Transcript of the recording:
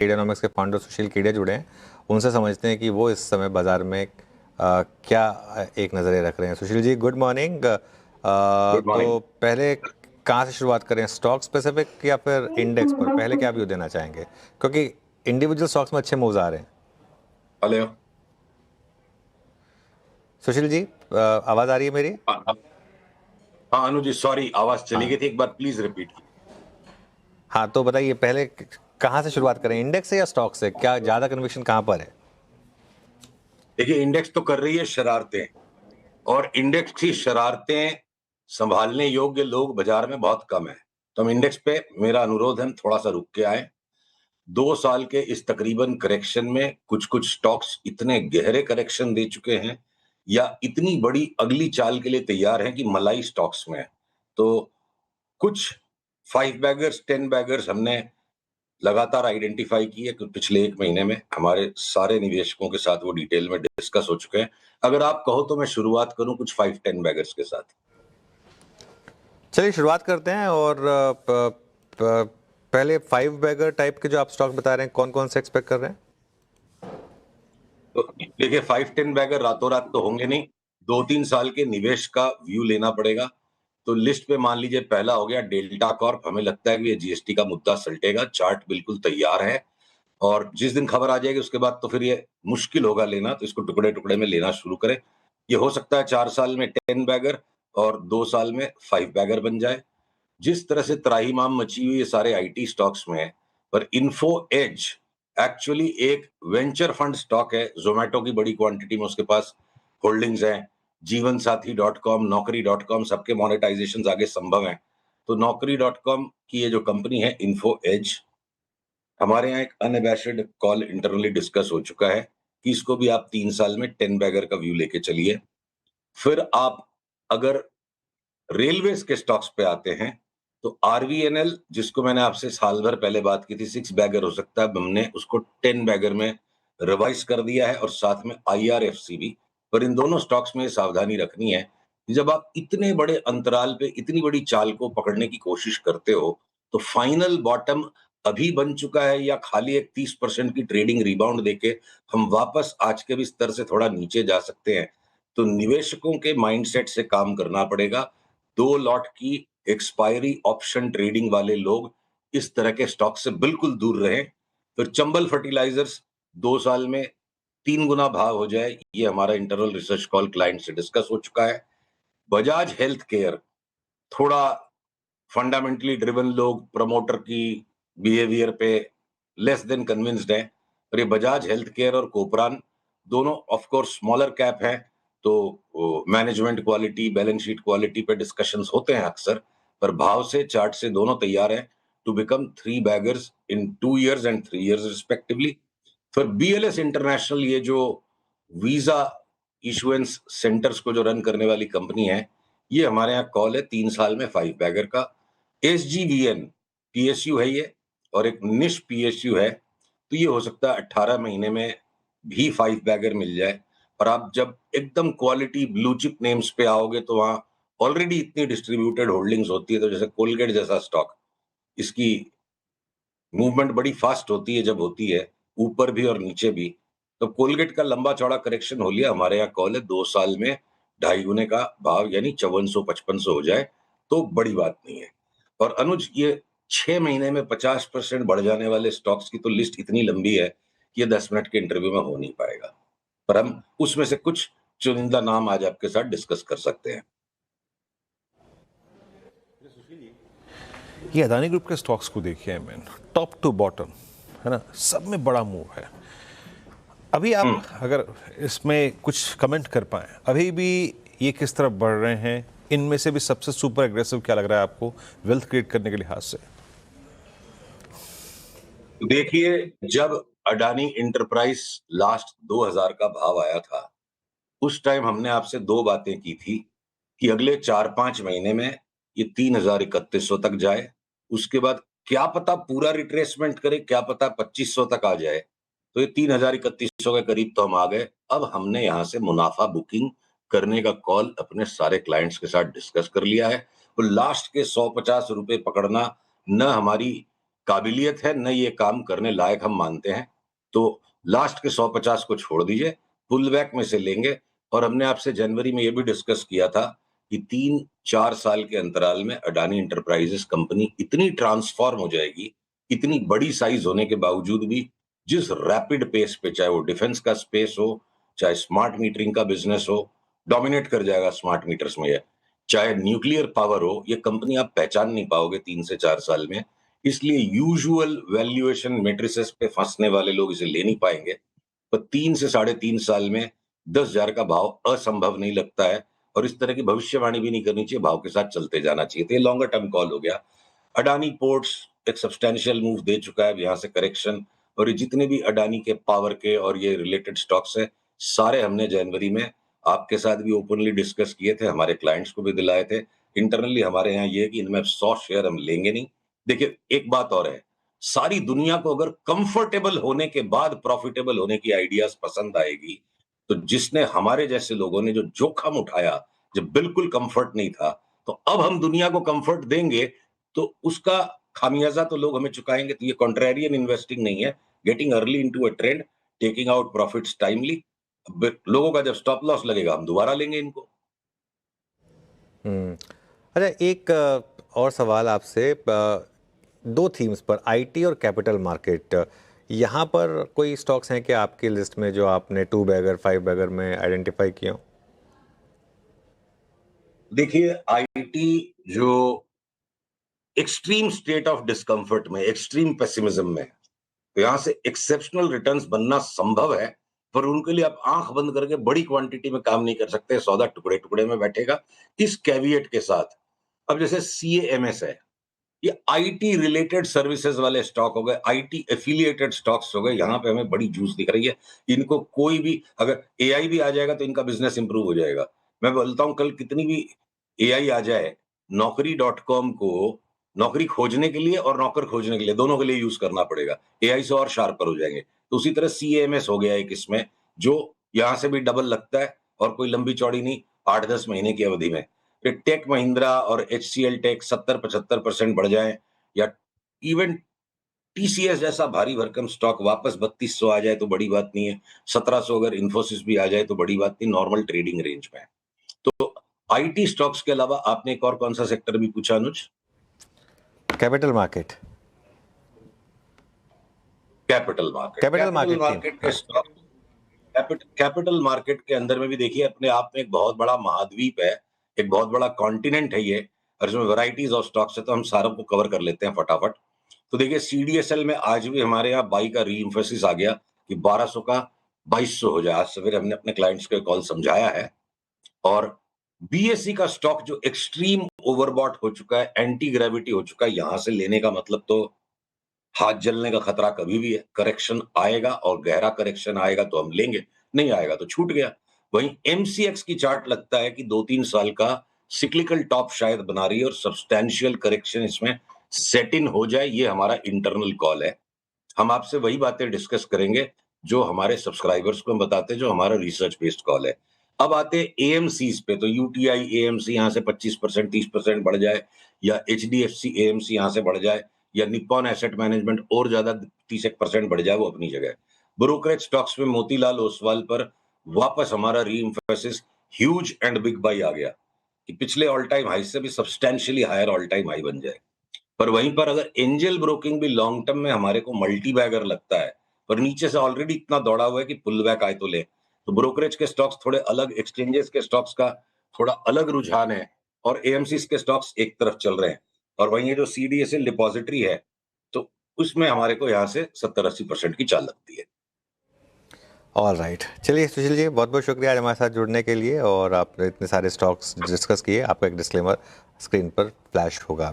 कीडानोमिक्स के फाउंडर सुशील कीड़े जुड़े हैं, उनसे समझते हैं कि वो इस समय बाजार में क्या एक नज़रिए रख रहे हैं। Sushil ji, good morning. Good morning. तो पहले कहाँ से शुरुआत करें, स्टॉक स्पेसिफिक या फिर इंडेक्स पर? पहले क्या व्यू देना चाहेंगे, क्योंकि इंडिविजुअल स्टॉक्स में अच्छे मूव्स आ रहे हैं। हेलो। सुशील जी, आवाज़ आ रही है मेरी? हाँ अनुज जी, सॉरी आवाज चली हाँ गई थी, एक बार प्लीज रिपीट कीजिए। हाँ, तो बताइए पहले कहाँ से शुरुआत करें, इंडेक्स से या स्टॉक से? क्या ज़्यादा कन्विक्शन कहाँ पर है? देखिए, इंडेक्स तो कर रही है शरारतें, और इंडेक्स की शरारतें संभालने योग्य लोग बाजार में बहुत कम है। तो हम इंडेक्स पे, मेरा अनुरोध है, हम थोड़ा सा रुक के आए। 2 साल के इस तकरीबन करेक्शन में कुछ कुछ स्टॉक्स इतने गहरे करेक्शन दे चुके हैं या इतनी बड़ी अगली चाल के लिए तैयार हैं कि मलाई स्टॉक्स में है। तो कुछ 5 बैगर्स 10 बैगर्स हमने लगातार आइडेंटिफाई किए कि पिछले 1 महीने में हमारे सारे निवेशकों के साथ वो डिटेल में डिस्कस हो चुके हैं। अगर आप कहो तो मैं शुरुआत करूं कुछ 5-10 बैगर्स के साथ। चलिए शुरुआत करते हैं। और पहले 5 बैगर टाइप के जो आप स्टॉक बता रहे हैं, कौन कौन से एक्सपेक्ट कर रहे हैं? तो देखिए, 5-10 बैगर रातों रात तो होंगे नहीं, 2-3 साल के निवेश का व्यू लेना पड़ेगा। तो लिस्ट पे मान लीजिए पहला हो गया डेल्टा कॉर्प। हमें लगता है कि ये जीएसटी का मुद्दा सलटेगा, चार्ट बिल्कुल तैयार है, और जिस दिन खबर आ जाएगी उसके बाद तो फिर ये मुश्किल होगा लेना, तो इसको टुकड़े टुकड़े में लेना शुरू करें। ये हो सकता है 4 साल में 10 बैगर और 2 साल में 5 बैगर बन जाए। जिस तरह से त्राहिमाम मची हुई ये सारे आईटी स्टॉक्स में है, पर इन्फो एज एक्चुअली एक वेंचर फंड स्टॉक है। जोमेटो की बड़ी क्वांटिटी में उसके पास होल्डिंग्स हैं। जीवन साथी .com, नौकरी .com, सबके मोनेटाइजेशन आगे संभव हैं। तो नौकरी .com की ये जो कंपनी है इन्फो एज, हमारे यहाँ एक अनअबैशड कॉल इंटरनली डिस्कस हो चुका है कि इसको भी आप 3 साल में 10 बैगर का व्यू लेके चलिए। फिर आप अगर रेलवेज के स्टॉक्स पे आते हैं, तो आरवीएनएल, जिसको मैंने आपसे साल भर पहले बात की थी 6 बैगर हो सकता है, अब हमने उसको 10 बैगर में रिवाइज कर दिया है, और साथ में आईआरएफसी भी। पर इन दोनों स्टॉक्स में सावधानी रखनी है कि जब आप इतने बड़े अंतराल पे इतनी बड़ी चाल को पकड़ने की कोशिश करते हो, तो फाइनल बॉटम अभी बन चुका है या खाली एक 30% की ट्रेडिंग रिबाउंड देके हम वापस आज के भी स्तर से थोड़ा नीचे जा सकते हैं। तो निवेशकों के माइंडसेट से काम करना पड़ेगा। 2 लॉट की एक्सपायरी ऑप्शन ट्रेडिंग वाले लोग इस तरह के स्टॉक से बिल्कुल दूर रहें। फिर चंबल फर्टिलाइजर्स 2 साल में 3 गुना भाव हो जाए, ये हमारा इंटरनल रिसर्च कॉल क्लाइंट से डिस्कस हो चुका है। बजाज हेल्थ केयर, थोड़ा फंडामेंटली ड्रिवन लोग प्रमोटर की बिहेवियर पे लेस देन कन्विंस्ड है, और ये बजाज हेल्थ केयर और कोपरान दोनों ऑफ कोर्स स्मॉलर कैप है। तो management quality, balance sheet quality पे डिस्कशंस होते हैं अक्सर, पर भाव से चार्ट से दोनों तैयार हैं to become 3 beggars in 2 years and 3 years respectively. फिर बीएलएस इंटरनेशनल, ये जो वीजा इशुएंस सेंटर्स को जो रन करने वाली कंपनी है, ये हमारे यहाँ कॉल है 3 साल में 5 बैगर का। एसजीवीएन पीएसयू है ये, और एक निश पीएसयू है, तो ये हो सकता है 18 महीने में भी 5 बैगर मिल जाए। और आप जब एकदम क्वालिटी ब्लू चिप नेम्स पे आओगे तो वहां ऑलरेडी इतनी डिस्ट्रीब्यूटेड होल्डिंग्स होती है। तो जैसे कोलगेट जैसा स्टॉक, इसकी मूवमेंट बड़ी फास्ट होती है, जब होती है ऊपर भी और नीचे भी। तो कोलगेट का लंबा चौड़ा करेक्शन हो लिया, हमारे यहाँ कॉल है 2 साल में 2.5 गुने का भाव यानी 5400-5500 हो जाए तो बड़ी बात नहीं है। और अनुज, ये 6 महीने में 50% बढ़ जाने वाले स्टॉक्स की तो लिस्ट इतनी लंबी है कि ये 10 मिनट के इंटरव्यू में हो नहीं पाएगा, पर हम उसमें से कुछ चुनिंदा नाम आज आपके साथ डिस्कस कर सकते हैं। ये अदानी ग्रुप के स्टॉक्स को देखिए मैन, टॉप टू बॉटम, है ना, सब में बड़ा मूव है। अभी आप अगर इसमें कुछ कमेंट कर पाए, अभी भी ये किस तरफ बढ़ रहे हैं? इनमें से भी सबसे सुपर एग्रेसिव क्या लग रहा है आपको वेल्थ क्रिएट करने के लिहाज से? देखिए, जब अडानी इंटरप्राइज लास्ट 2000 का भाव आया था, उस टाइम हमने आपसे 2 बातें की थी कि अगले 4-5 महीने में ये 3,3100 तक जाए। उसके बाद क्या पता पूरा रिट्रेसमेंट करे, क्या पता 2500 तक आ जाए। तो ये 3,3100 के करीब तो हम आ गए। अब हमने यहाँ से मुनाफा बुकिंग करने का कॉल अपने सारे क्लाइंट्स के साथ डिस्कस कर लिया है। तो लास्ट के 150 रुपए पकड़ना न हमारी काबिलियत है, न ये काम करने लायक हम मानते हैं। तो लास्ट के 150 को छोड़ दीजिए, पुल बैक में से लेंगे। और हमने आपसे जनवरी में ये भी डिस्कस किया था कि 3-4 साल के अंतराल में अडानी एंटरप्राइजेस कंपनी इतनी ट्रांसफॉर्म हो जाएगी, इतनी बड़ी साइज होने के बावजूद भी, जिस रैपिड पेस पे, चाहे वो डिफेंस का स्पेस हो, चाहे स्मार्ट मीटरिंग का बिजनेस हो, डोमिनेट कर जाएगा स्मार्ट मीटर्स में ये। चाहे न्यूक्लियर पावर हो, ये कंपनी आप पहचान नहीं पाओगे 3 से 4 साल में। इसलिए यूजुअल वैल्यूएशन मैट्रिसेस पे फंसने वाले लोग इसे ले नहीं पाएंगे। तो 3 से 3.5 साल में 10,000 का भाव असंभव नहीं लगता है, और इस तरह की भविष्यवाणी भी नहीं करनी चाहिए, भाव के साथ चलते जाना चाहिए। तो ये लॉन्गर टर्म कॉल हो गया। अडानी पोर्ट्स एक सब्सटैंशियल मूव दे चुका है, अब यहाँ से करेक्शन। और ये जितने भी अडानी के पावर के और ये रिलेटेड स्टॉक्स है, सारे हमने जनवरी में आपके साथ भी ओपनली डिस्कस किए थे, हमारे क्लाइंट्स को भी दिलाए थे। इंटरनली हमारे यहाँ ये है कि इनमें 100 शेयर हम लेंगे नहीं। देखिए, एक बात और है, सारी दुनिया को अगर कंफर्टेबल होने के बाद प्रॉफिटेबल होने की आइडियाज पसंद आएगी, तो जिसने हमारे जैसे लोगों ने जो जोखिम उठाया, जब बिल्कुल कंफर्ट नहीं था, तो अब हम दुनिया को कंफर्ट देंगे, तो उसका खामियाजा तो लोग हमें चुकाएंगे। तो ये कॉन्ट्रेरियन इन्वेस्टिंग नहीं है, getting early into a trend, taking out profits timely. लोगों का जब स्टॉप लॉस लगेगा, हम दोबारा लेंगे इनको। अच्छा, एक और सवाल आपसे, 2 थीम्स पर, आईटी और कैपिटल मार्केट, यहाँ पर कोई स्टॉक्स हैं क्या आपकी लिस्ट में जो आपने 2 बैगर 5 बैगर में आइडेंटिफाई किया हो? देखिए, आईटी जो एक्सट्रीम स्टेट ऑफ डिस्कंफर्ट में, एक्सट्रीम पेसिमिज्म में, तो यहां से एक्सेप्शनल रिटर्न्स बनना संभव है, पर उनके लिए आप आंख बंद करके बड़ी क्वांटिटी में काम नहीं कर सकते। सौदा टुकड़े टुकड़े में बैठेगा, इस कैविएट के साथ। अब जैसे सीएएमएस है, ये आईटी रिलेटेड सर्विसेज वाले स्टॉक हो गए, आईटी एफिलिएटेड स्टॉक्स हो गए, यहां पे हमें बड़ी जूस दिख रही है। इनको कोई भी, अगर एआई भी आ जाएगा तो इनका बिजनेस इंप्रूव हो जाएगा। मैं बोलता हूं, कल कितनी भी एआई आ जाए, नौकरी.com को नौकरी खोजने के लिए और नौकर खोजने के लिए, दोनों के लिए यूज करना पड़ेगा। एआई से और शार्पर हो जाएंगे। तो उसी तरह सीएमएस हो गया एक इसमें, जो यहां से भी डबल लगता है, और कोई लंबी चौड़ी नहीं, 8-10 महीने की अवधि में। फिर टेक महिंद्रा और एचसीएल टेक 70-75% बढ़ जाए, या इवन टीसीएस जैसा भारी भरकम स्टॉक वापस 3200 आ जाए तो बड़ी बात नहीं है। 1700 अगर इन्फोसिस भी आ जाए तो बड़ी बात नहीं, नॉर्मल ट्रेडिंग रेंज में है। तो आईटी स्टॉक्स के अलावा आपने एक और कौन सा सेक्टर भी पूछा Anuj? Capital market. Capital market. Capital market के स्टॉक, कैपिटल मार्केट के अंदर में भी देखिए, अपने आप में एक बहुत बड़ा महाद्वीप है, एक बहुत बड़ा कॉन्टिनेंट है ये, और इसमें वैरायटीज ऑफ स्टॉक्स है, तो हम सारों को कवर कर लेते हैं फटाफट। तो देखिए, सीडीएसएल में आज भी हमारे यहाँ बाई का रीइंफोसिस आ गया कि 1200 का 2200 हो जाए। आज सवेरे हमने अपने क्लाइंट्स को कॉल समझाया है। और बीएससी का स्टॉक जो एक्सट्रीम ओवरबॉट हो चुका है, एंटी ग्रेविटी हो चुका है, यहां से लेने का मतलब तो हाथ जलने का खतरा कभी भी है। करेक्शन आएगा और गहरा करेक्शन आएगा तो हम लेंगे, नहीं आएगा तो छूट गया। वहीं एमसीएक्स की चार्ट लगता है कि 2-3 साल का सिक्लिकल टॉप शायद बना रही है, और सब्सटैंशियल करेक्शन इसमें सेट इन हो जाए, ये हमारा इंटरनल कॉल है। हम आपसे वही बातें डिस्कस करेंगे जो हमारे सब्सक्राइबर्स को हम बताते हैं, जो हमारा रिसर्च बेस्ड कॉल है। अब आते हैं एएमसीज पे, तो यूटीआई एएमसी यहां से 25% 30% बढ़ जाए, या एचडीएफसी एएमसी यहां से बढ़ जाए, या निप्पॉन एसेट मैनेजमेंट और ज्यादा 30% बढ़ जाए, वो अपनी जगह। ब्रोकरेज स्टॉक्स में मोतीलाल ओसवाल पर वापस हमारा reinforces huge and big buy आ गया कि पिछले ऑल टाइम हाई से भी substantially higher all time high बन जाए। पर वहीं पर अगर एंजल ब्रोकिंग भी लॉन्ग टर्म में हमारे को मल्टी बैगर लगता है, पर नीचे से ऑलरेडी इतना दौड़ा हुआ है कि पुल बैक आए तो ले, तो ब्रोकरेज के स्टॉक्स थोड़े अलग, एक्सचेंजेस के स्टॉक्स का थोड़ा अलग रुझान है, और एएमसीज के स्टॉक्स एक तरफ चल रहे हैं। और वहीं ये जो सीडीएसएल डिपॉजिटरी है, तो उसमें हमारे को यहाँ से 70-80% की चाल लगती है। ऑल राइट, चलिए सुशील जी, बहुत बहुत शुक्रिया आज हमारे साथ जुड़ने के लिए, और आपने इतने सारे स्टॉक्स डिस्कस किए। आपका एक डिस्क्लेमर स्क्रीन पर फ्लैश होगा।